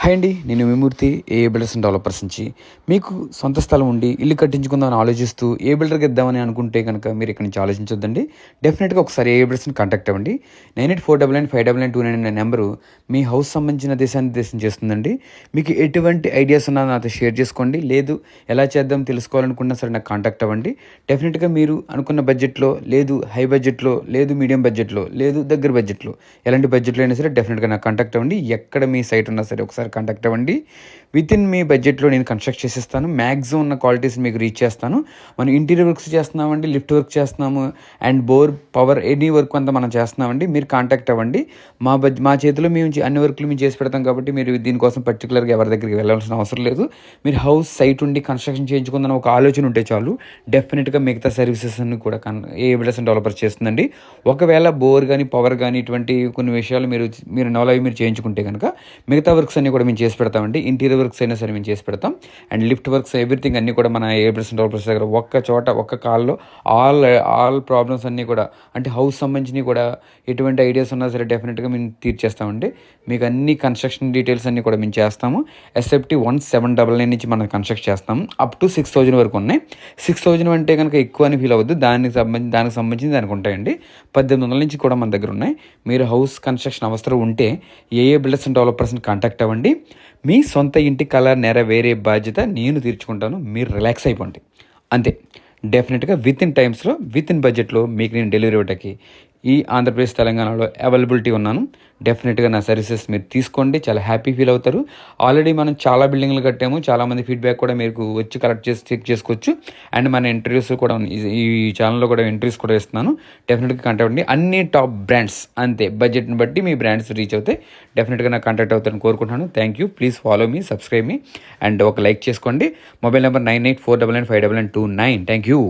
Hi అండి, నేను విమూర్తి builders and developers నుంచి. మీకు సొంత స్థలం ఉండి ఇల్లు కట్టించుకుందామని ఆలోచిస్తూ బిల్డర్కి ఇద్దామని అనుకుంటే కనుక మీరు ఇక్కడ నుంచి ఆలోచించొద్దండి. డెఫినెట్గా ఒకసారి బిల్డర్స్ని కాంటాక్ట్ అవ్వండి. 9849959929 అనే నెంబరు మీ హౌస్ సంబంధించిన దేశం చేస్తుందండి. మీకు ఎటువంటి ఐడియాస్ ఉన్నా నాతో షేర్ చేసుకోండి. లేదు ఎలా చేద్దాం తెలుసుకోవాలనుకున్నా సరే నాకు కాంటాక్ట్ అవ్వండి. డెఫినెట్గా మీరు అనుకున్న బడ్జెట్లో, లేదు హై బడ్జెట్లో, లేదు మీడియం బడ్జెట్లో, లేదు దగ్గర బడ్జెట్లో, ఎలాంటి బడ్జెట్లో అయినా సరే డెఫినెట్గా నాకు కాంటాక్ట్ అవ్వండి. ఎక్కడ మీ సైట్ ఉన్నా సరే ఒకసారి కాంటాక్ట్ అవ్వండి. వితిన్ మీ బడ్జెట్లో నేను కన్స్ట్రక్ట్ చేసేస్తాను. మ్యాక్సిమం ఉన్న క్వాలిటీస్ మీకు రీచ్ చేస్తాను. మనం ఇంటీరియర్ వర్క్స్ చేస్తున్నామండి, లిఫ్ట్ వర్క్ చేస్తున్నాము, and bore power any work అంతా మనం చేస్తున్నామండి. మీరు కాంటాక్ట్ అవ్వండి. మా చేతిలో మేము అన్ని వర్క్లు మేము చేసి పెడతాం కాబట్టి మీరు దీనికోసం పర్టికులర్గా ఎవరి దగ్గరికి వెళ్ళాల్సిన అవసరం లేదు. మీరు హౌస్ సైట్ ఉండి కన్స్ట్రక్షన్ చేయించుకుందని ఒక ఆలోచన ఉంటే చాలు. డెఫినెట్గా మిగతా సర్వీసెస్ అన్ని కూడా బిల్డర్స్ అండ్ డెవలపర్స్ చేస్తుందండి. ఒకవేళ బోర్ కానీ పవర్ కానీ ఇటువంటి కొన్ని విషయాలు మీరు నోలవి మీరు చేయించుకుంటే కనుక మిగతా వర్క్స్ అన్నీ కూడా మేము చేసి పెడతామండి. ఇంటీరియర్ వర్క్స్ అయినా సరే మేము చేసి పెడతాం. అండ్ లిఫ్ట్ వర్క్స్ ఎవ్రీథింగ్ అన్నీ కూడా మన బిల్డర్స్ అండ్ డెవలపర్స్ దగ్గర ఒక్క కాల్లో ఆల్ ప్రాబ్లమ్స్ అన్నీ కూడా, అంటే హౌస్ సంబంధించినవి కూడా ఎటువంటి ఐడియాస్ ఉన్నా సరే డెఫినెట్గా మేము తీర్చేస్తామండి. మీకు అన్ని కన్స్ట్రక్షన్ డీటెయిల్స్ అన్నీ కూడా మేము చేస్తాము. SFT 1799 నుంచి మనం కన్స్ట్రక్ట్ చేస్తాము. అప్ టు 6000 వరకు ఉన్నాయి. 6000 అంటే కనుక ఎక్కువ అని ఫీల్ అవ్వద్దు. దానికి సంబంధించి దానికి ఉంటాయండి. 1800 నుంచి కూడా మన దగ్గర ఉన్నాయి. మీరు హౌస్ కన్స్ట్రక్షన్ అవసరం ఉంటే బిల్డర్స్ అండ్ డెవలపర్స్ని కాంటాక్ట్ అవ్వండి. మీ సొంత ఇంటి కళ నెరవేరే బాధ్యత నేను తీర్చుకుంటాను. మీరు రిలాక్స్ అయిపోండి అంతే. డెఫినెట్గా విత్ ఇన్ బడ్జెట్లో మీకు నేను డెలివరీ ఇవ్వడానికి ఈ ఆంధ్రప్రదేశ్ తెలంగాణలో అవైలబిలిటీ ఉన్నాను. డెఫినెట్గా నా సర్వీసెస్ మీరు తీసుకోండి, చాలా హ్యాపీ ఫీల్ అవుతారు. ఆల్రెడీ మనం చాలా బిల్డింగ్లు కట్టాము. చాలామంది ఫీడ్బ్యాక్ కూడా మీకు వచ్చి కలెక్ట్ చేసి చెక్ చేసుకోవచ్చు. అండ్ మన ఇంటర్వ్యూస్ కూడా ఈ ఛానల్లో కూడా ఇంటర్వ్యూస్ కూడా ఇస్తున్నాను. డెఫినెట్గా కాంటాక్ట్ అవ్వండి. అన్ని టాప్ బ్రాండ్స్ అంతే, బడ్జెట్ని బట్టి మీ బ్రాండ్స్ రీచ్ అవుతాయి. డెఫినెట్గా నాకు కాంటాక్ట్ అవుతారని కోరుకుంటున్నాను. Thank you. Please follow me, subscribe me, and ఒక లైక్ చేసుకోండి. Mobile number 9849959929. Thank you.